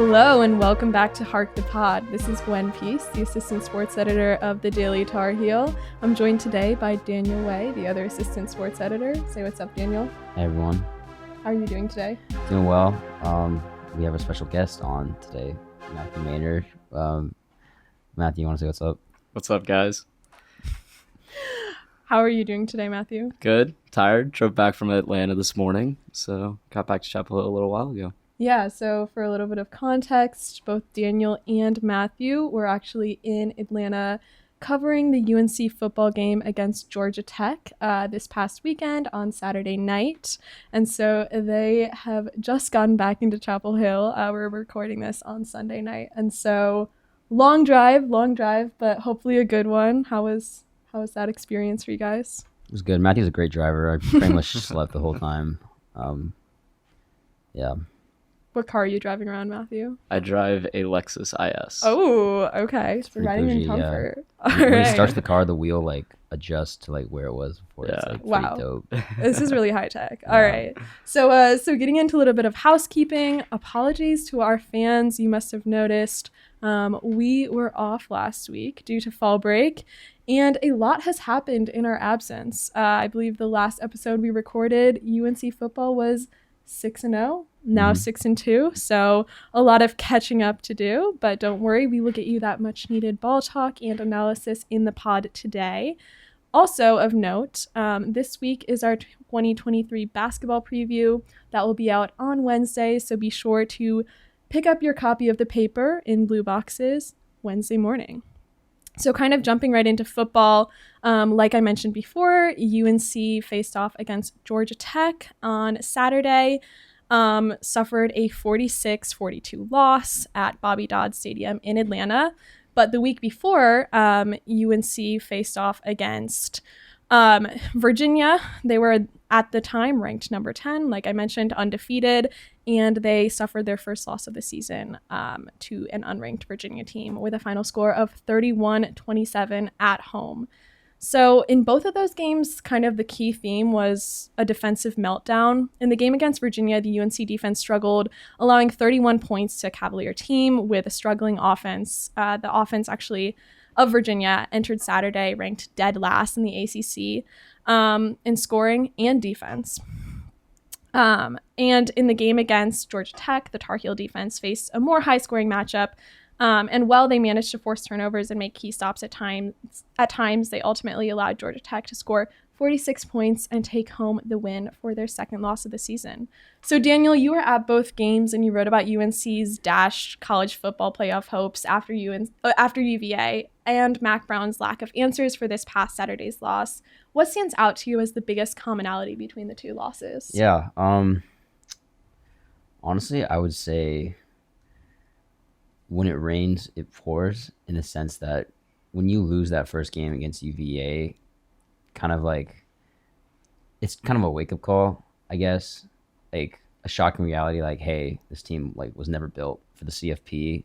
Hello and welcome back to Hark the Pod. This is Gwen Peace, the Assistant Sports Editor of the Daily Tar Heel. I'm joined today by Daniel Wei, the other Assistant Sports Editor. Say what's up, Daniel. Hey, everyone. How are you doing today? Doing well. We have a special guest on today, Mathew Maynard. Mathew, you want to say what's up? What's up, guys? How are you doing today, Mathew? Good. Tired. Drove back from Atlanta this morning, so got back to Chapel Hill a little while ago. Yeah, so for a little bit of context, both Daniel and Mathew were actually in Atlanta covering the UNC football game against Georgia Tech this past weekend on Saturday night. And so they have just gotten back into Chapel Hill. We're recording this on Sunday night. And so long drive, but hopefully a good one. How was that experience for you guys? It was good. Matthew's a great driver. I pretty much slept the whole time. Yeah. What car are you driving around, Mathew? I drive a Lexus IS. Oh, okay. So riding in comfort. Yeah. When he starts the car, the wheel adjusts to where it was before. Yeah. It's wow. pretty dope. This is really high tech. All right. So getting into a little bit of housekeeping. Apologies to our fans. You must have noticed we were off last week due to fall break, and a lot has happened in our absence. I believe the last episode we recorded, UNC football was 6-0. Now 6-2, so a lot of catching up to do, but don't worry, we will get you that much needed ball talk and analysis in the pod today. Also of note, this week is our 2023 basketball preview that will be out on Wednesday, so be sure to pick up your copy of the paper in blue boxes Wednesday morning. So kind of jumping right into football, like I mentioned before, UNC faced off against Georgia Tech on Saturday. Suffered a 46-42 loss at Bobby Dodd Stadium in Atlanta. But the week before, UNC faced off against Virginia. They were, at the time, ranked number 10, like I mentioned, undefeated, and they suffered their first loss of the season to an unranked Virginia team with a final score of 31-27 at home. So in both of those games, kind of the key theme was a defensive meltdown. In the game against Virginia, the UNC defense struggled, allowing 31 points to a Cavalier team with a struggling offense. The offense actually of Virginia entered Saturday ranked dead last in the ACC in scoring and defense. And in the game against Georgia Tech, the Tar Heel defense faced a more high-scoring matchup. And while they managed to force turnovers and make key stops at times, they ultimately allowed Georgia Tech to score 46 points and take home the win for their second loss of the season. So, Daniel, you were at both games and you wrote about UNC's dashed college football playoff hopes after UVA and Mac Brown's lack of answers for this past Saturday's loss. What stands out to you as the biggest commonality between the two losses? Yeah. Honestly, I would say when it rains, it pours, in a sense that when you lose that first game against UVA, it's kind of a wake-up call, I guess. A shocking reality, hey, this team was never built for the CFP.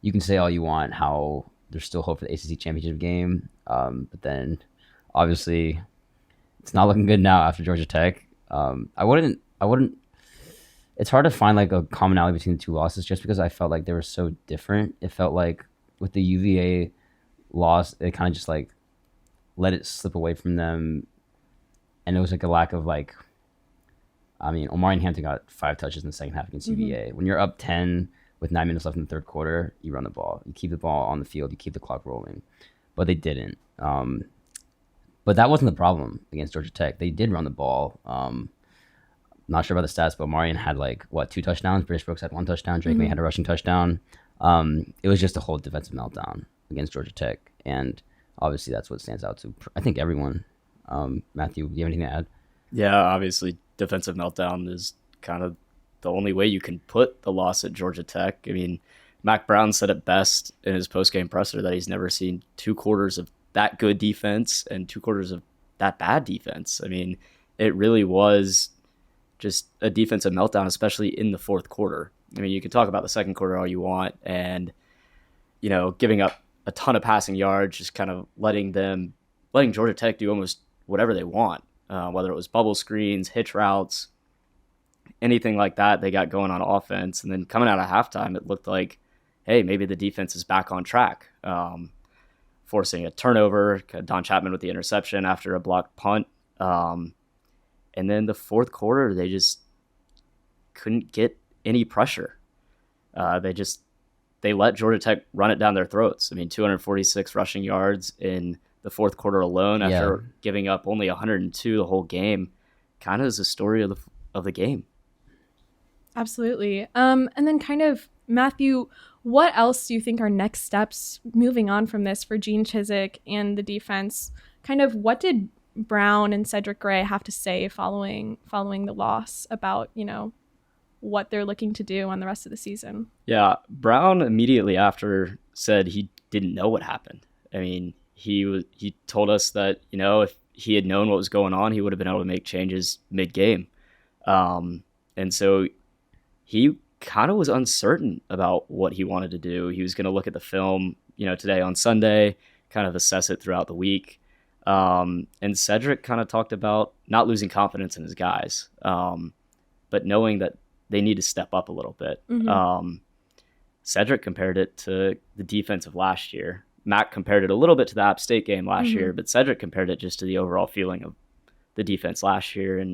You can say all you want how there's still hope for the ACC championship game, but then obviously it's not looking good now after Georgia Tech. I wouldn't. It's hard to find a commonality between the two losses just because I felt like they were so different. It felt like with the UVA loss, they kind of just let it slip away from them. And it was a lack of Omarion Hampton got 5 touches in the second half against UVA. When you're up 10 with 9 minutes left in the third quarter, you run the ball. You keep the ball on the field. You keep the clock rolling. But they didn't. But that wasn't the problem against Georgia Tech. They did run the ball. Not sure about the stats, but Omarion had 2 touchdowns. British Brooks had 1 touchdown. Drake May had a rushing touchdown. It was just a whole defensive meltdown against Georgia Tech, and obviously that's what stands out to I think everyone. Mathew, do you have anything to add? Yeah, obviously defensive meltdown is kind of the only way you can put the loss at Georgia Tech. I mean, Mac Brown said it best in his post-game presser that he's never seen 2 quarters of that good defense and 2 quarters of that bad defense. I mean, it really was just a defensive meltdown, especially in the fourth quarter. I mean, you can talk about the second quarter all you want and, giving up a ton of passing yards, just kind of letting Georgia Tech do almost whatever they want, whether it was bubble screens, hitch routes. anything like that they got going on offense. And then coming out of halftime, it looked like, hey, maybe the defense is back on track, forcing a turnover, Don Chapman with the interception after a blocked punt. And then the fourth quarter, they just couldn't get any pressure. They let Georgia Tech run it down their throats. I mean, 246 rushing yards in the fourth quarter alone after giving up only 102 the whole game. Kind of is the story of the game. Absolutely. And then kind of, Mathew, what else do you think are next steps moving on from this for Gene Chizik and the defense? Kind of what did Brown and Cedric Gray have to say following the loss about, what they're looking to do on the rest of the season? Yeah, Brown immediately after said he didn't know what happened. I mean, he told us that, if he had known what was going on, he would have been able to make changes mid-game. And so he kind of was uncertain about what he wanted to do. He was going to look at the film, today on Sunday, kind of assess it throughout the week. And Cedric kind of talked about not losing confidence in his guys, but knowing that they need to step up a little bit. Mm-hmm. Cedric compared it to the defense of last year. Mac compared it a little bit to the App State game last year, but Cedric compared it just to the overall feeling of the defense last year and,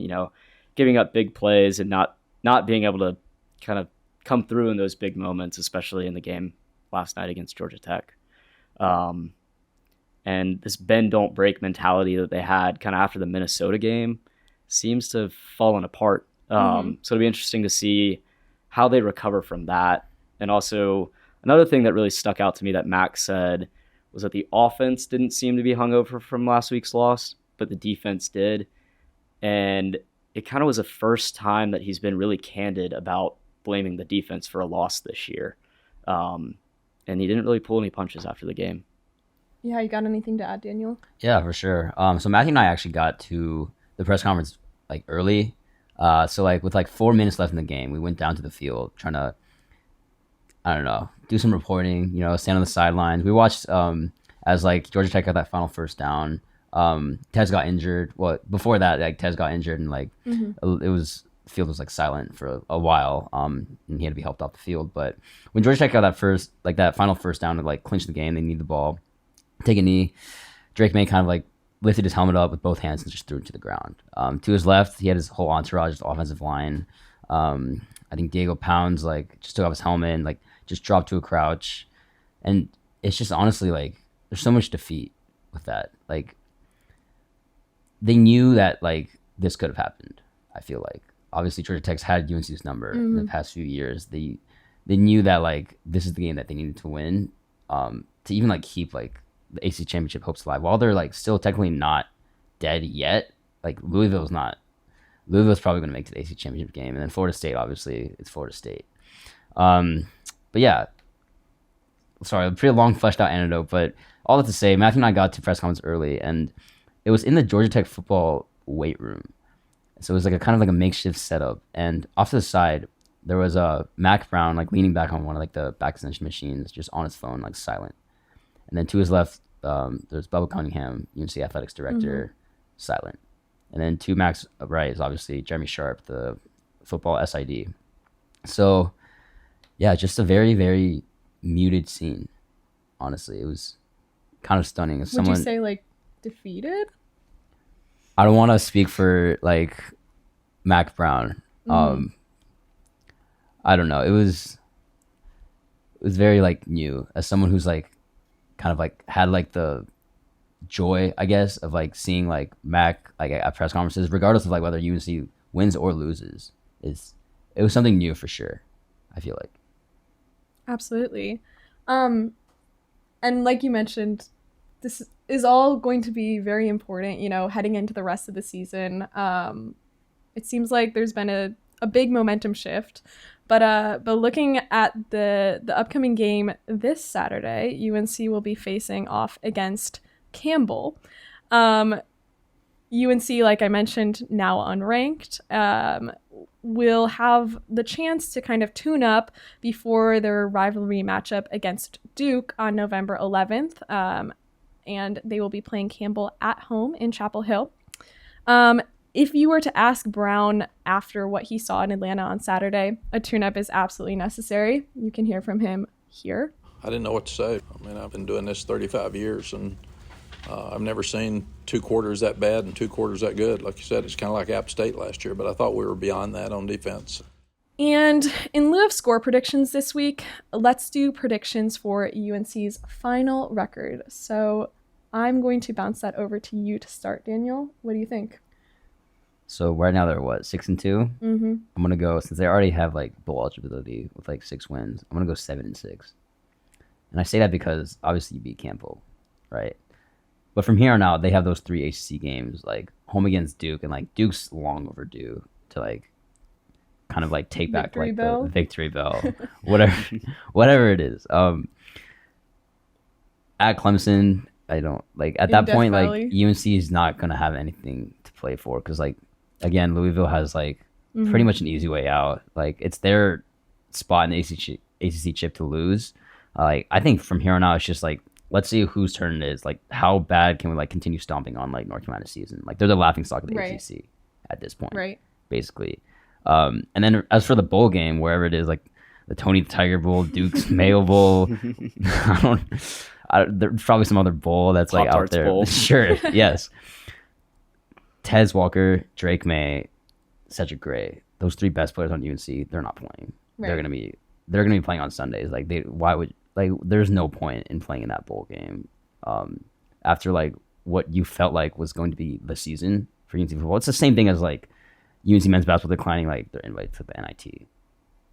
giving up big plays and not being able to kind of come through in those big moments, especially in the game last night against Georgia Tech. And this bend, don't break mentality that they had kind of after the Minnesota game seems to have fallen apart. So it'll be interesting to see how they recover from that. And also another thing that really stuck out to me that Mac said was that the offense didn't seem to be hungover from last week's loss, but the defense did. And it kind of was the first time that he's been really candid about blaming the defense for a loss this year. And he didn't really pull any punches after the game. Yeah, you got anything to add, Daniel? Yeah, for sure. So Mathew and I actually got to the press conference early. So with 4 minutes left in the game, we went down to the field trying to, do some reporting, stand on the sidelines. We watched as Georgia Tech got that final first down. Tez got injured. Well, before that, Tez got injured and the field was silent for a while. And he had to be helped off the field. But when Georgia Tech got that final first down to clinch the game, they need the ball, take a knee. Drake May kind of lifted his helmet up with both hands and just threw it to the ground. To his left, he had his whole entourage, the offensive line. I think Diego Pounds just took off his helmet and just dropped to a crouch. And it's just honestly there's so much defeat with that. They knew that this could have happened. I feel obviously Georgia Tech's had UNC's number in the past few years. They knew that this is the game that they needed to win to even keep the AC championship hopes alive while they're still technically not dead yet. Louisville's probably going to make it to the AC championship game, and then Florida State, obviously, it's Florida State. But yeah, sorry, a pretty long fleshed out anecdote, but all that to say, Mathew and I got to press conference early, and it was in the Georgia Tech football weight room. So it was a kind of a makeshift setup, and off to the side there was Mac Brown leaning back on one of the back extension machines, just on his phone, silent. And then to his left, there's Bubba Cunningham, UNC athletics director, silent. And then to Mac's right is obviously Jeremy Sharp, the football SID. So, yeah, just a very, very muted scene. Honestly, it was kind of stunning. Would you say defeated? I don't want to speak for Mac Brown. I don't know. It was very new as someone who's kind of had the joy, I guess, of seeing Mac at press conferences, regardless of whether UNC wins or loses. It was something new for sure, I feel like. Absolutely. And like you mentioned, this is all going to be very important, heading into the rest of the season. It seems like there's been a big momentum shift. But looking at the upcoming game this Saturday, UNC will be facing off against Campbell. UNC, like I mentioned, now unranked, will have the chance to kind of tune up before their rivalry matchup against Duke on November 11th. And they will be playing Campbell at home in Chapel Hill. if you were to ask Brown after what he saw in Atlanta on Saturday, a tune-up is absolutely necessary. You can hear from him here. I didn't know what to say. I mean, I've been doing this 35 years, and I've never seen 2 quarters that bad and 2 quarters that good. Like you said, it's kind of like App State last year, but I thought we were beyond that on defense. And in lieu of score predictions this week, let's do predictions for UNC's final record. So I'm going to bounce that over to you to start, Daniel. What do you think? So right now they're 6-2. Mm-hmm. I'm gonna go, since they already have like bowl eligibility with like 6 wins. I'm gonna go 7-6, and I say that because obviously you beat Campbell, right? But from here on out, they have those 3 ACC games, like home against Duke, and like Duke's long overdue to like kind of like take back Victory like bell? the victory bell, whatever it is. At Clemson, I don't like at In that Death point Valley? like UNC is not gonna have anything to play for because like again Louisville has like Mm-hmm. pretty much an easy way out. Like it's their spot in the ACC chip to lose. Like I think from here on out, it's just like let's see whose turn it is. Like how bad can we like continue stomping on like North Carolina season? Like they're the laughing stock of the Right. ACC at this point, Right. basically. And then as for the bowl game, wherever it is, like the Tony the Tiger Bowl, Duke's Mayo Bowl, there's probably some other bowl that's like out Pop-Tarts there. Bowl. Sure, yes. Tez Walker, Drake May, Cedric Gray, those 3 best players on UNC, they're not playing. Right. They're gonna be playing on Sundays. Like there's no point in playing in that bowl game. After like what you felt like was going to be the season for UNC football. It's the same thing as like UNC men's basketball declining like their invite to the NIT.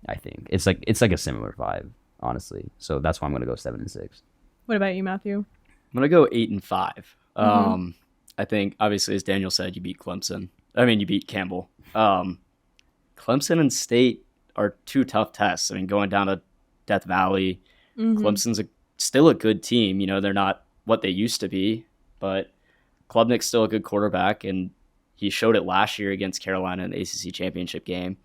I think it's like a similar vibe, honestly. So that's why I'm gonna go 7-6. What about you, Matthew? I'm gonna go 8-5. Mm-hmm. I think obviously, as Daniel said, you beat Clemson. I mean, you beat Campbell. Clemson and State are 2 tough tests. I mean, going down to Death Valley, Mm-hmm. Clemson's still a good team. You know, they're not what they used to be, but Klubnik's still a good quarterback, and he showed it last year against Carolina in the ACC championship game.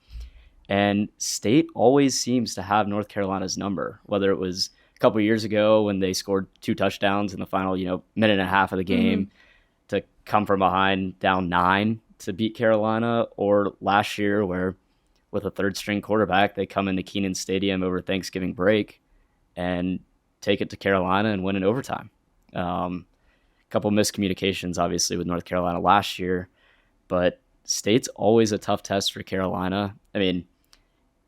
And State always seems to have North Carolina's number, whether it was a couple of years ago when they scored 2 touchdowns in the final, minute and a half of the game to come from behind down 9 to beat Carolina, or last year where with a 3rd-string quarterback, they come into Kenan Stadium over Thanksgiving break and take it to Carolina and win in overtime. Couple miscommunications, obviously, with North Carolina last year, but State's always a tough test for Carolina. I mean,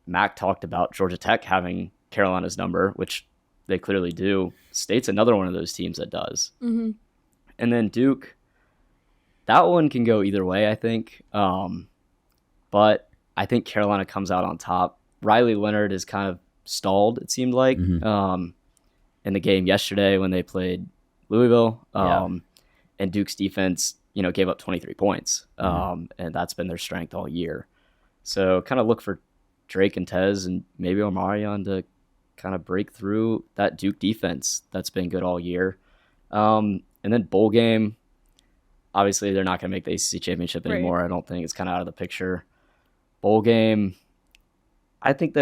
Mac talked about Georgia Tech having Carolina's number, which they clearly do. State's another one of those teams that does. Mm-hmm. And then Duke, that one can go either way, I think. But I think Carolina comes out on top. Riley Leonard is kind of stalled, it seemed like, in the game yesterday when they played Louisville. And Duke's defense, gave up 23 points. And that's been their strength all year. So kind of look for Drake and Tez and maybe Omarion to kind of break through that Duke defense that's been good all year. And then bowl game, obviously they're not going to make the ACC championship anymore. Right. I don't think it's kind of out of the picture. Bowl game, I think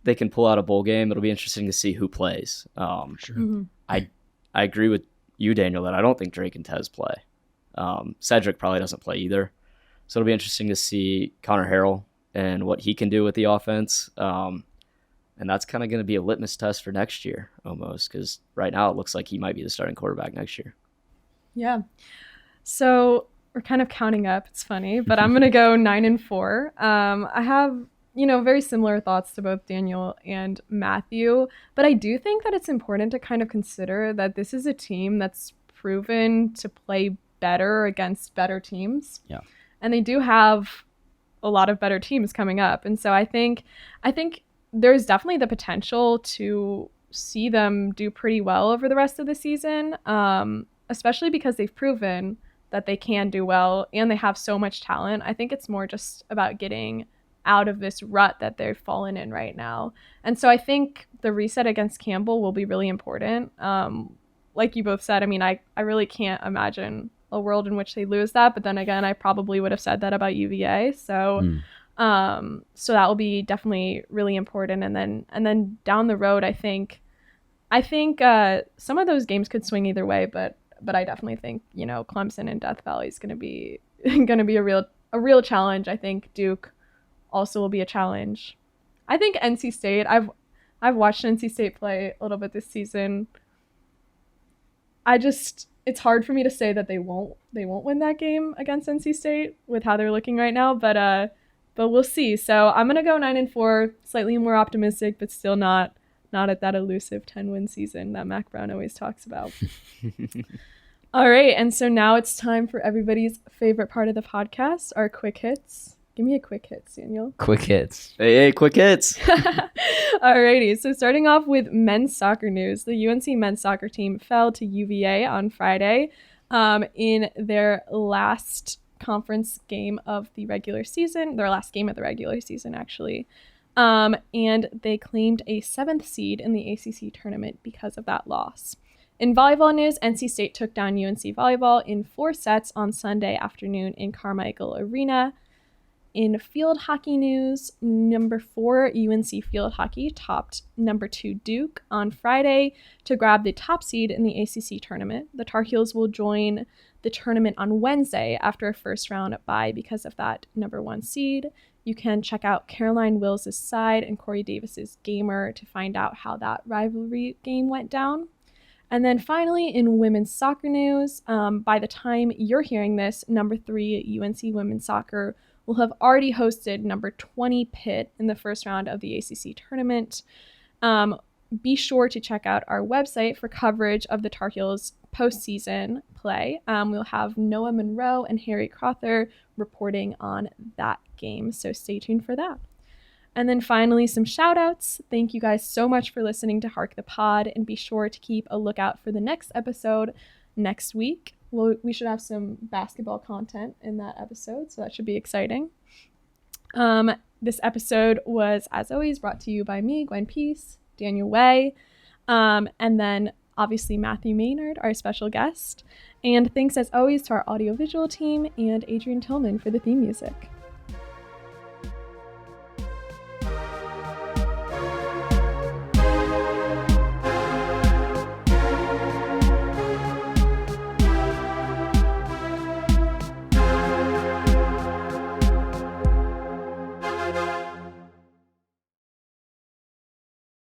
they can pull out a bowl game. It'll be interesting to see who plays. Sure. I agree with you, Daniel, that I don't think Drake and Tez play. Cedric probably doesn't play either. So it'll be interesting to see Connor Harrell and what he can do with the offense. And that's kind of going to be a litmus test for next year almost, because right now it looks like he might be the starting quarterback next year. Yeah. So we're kind of counting up. It's funny, but I'm going to go 9-4. I have, very similar thoughts to both Daniel and Matthew, but I do think that it's important to kind of consider that this is a team that's proven to play better against better teams. Yeah. And they do have a lot of better teams coming up. And so I think there's definitely the potential to see them do pretty well over the rest of the season, especially because they've proven that they can do well and they have so much talent. I think it's more just about getting out of this rut that they've fallen in right now. And so I think the reset against Campbell will be really important. Like you both said, I mean, I really can't imagine a world in which they lose that. But then again, I probably would have said that about UVA. So so that will be definitely really important. And then down the road, I think some of those games could swing either way, but I definitely think, Clemson and Death Valley is going to be a a real challenge. I think Duke also will be a challenge. I think NC State. I've watched NC State play a little bit this season. It's hard for me to say that they won't win that game against NC State with how they're looking right now, but we'll see. So I'm gonna go 9-4, slightly more optimistic, but still not at that elusive 10-win season that Mac Brown always talks about. All right, and so now it's time for everybody's favorite part of the podcast, our quick hits. Give me a quick hits, Daniel. Quick hits. Hey, quick hits. Alrighty, so starting off with men's soccer news. The UNC men's soccer team fell to UVA on Friday in their last conference game of the regular season, their last game of the regular season, actually. And they claimed a 7th seed in the ACC tournament because of that loss. In volleyball news, NC State took down UNC volleyball in 4 sets on Sunday afternoon in Carmichael Arena. In field hockey news, number 4 UNC field hockey topped number 2 Duke on Friday to grab the top seed in the ACC tournament. The Tar Heels will join the tournament on Wednesday after a first round bye because of that number 1 seed. You can check out Caroline Wills' side and Corey Davis's Gamer to find out how that rivalry game went down. And then finally, in women's soccer news, by the time you're hearing this, number 3 UNC women's soccer will have already hosted number 20 Pitt in the first round of the ACC tournament. Be sure to check out our website for coverage of the Tar Heels postseason play. We'll have Noah Monroe and Harry Crother reporting on that game, so stay tuned for that. And then finally, some shout outs. Thank you guys so much for listening to Hark the Pod, and be sure to keep a lookout for the next episode next week. We should have some basketball content in that episode, so that should be exciting. This episode was, as always, brought to you by me, Gwen Peace, Daniel Wei, and then obviously Mathew Maynard, our special guest. And thanks as always to our audiovisual team and Adrian Tillman for the theme music.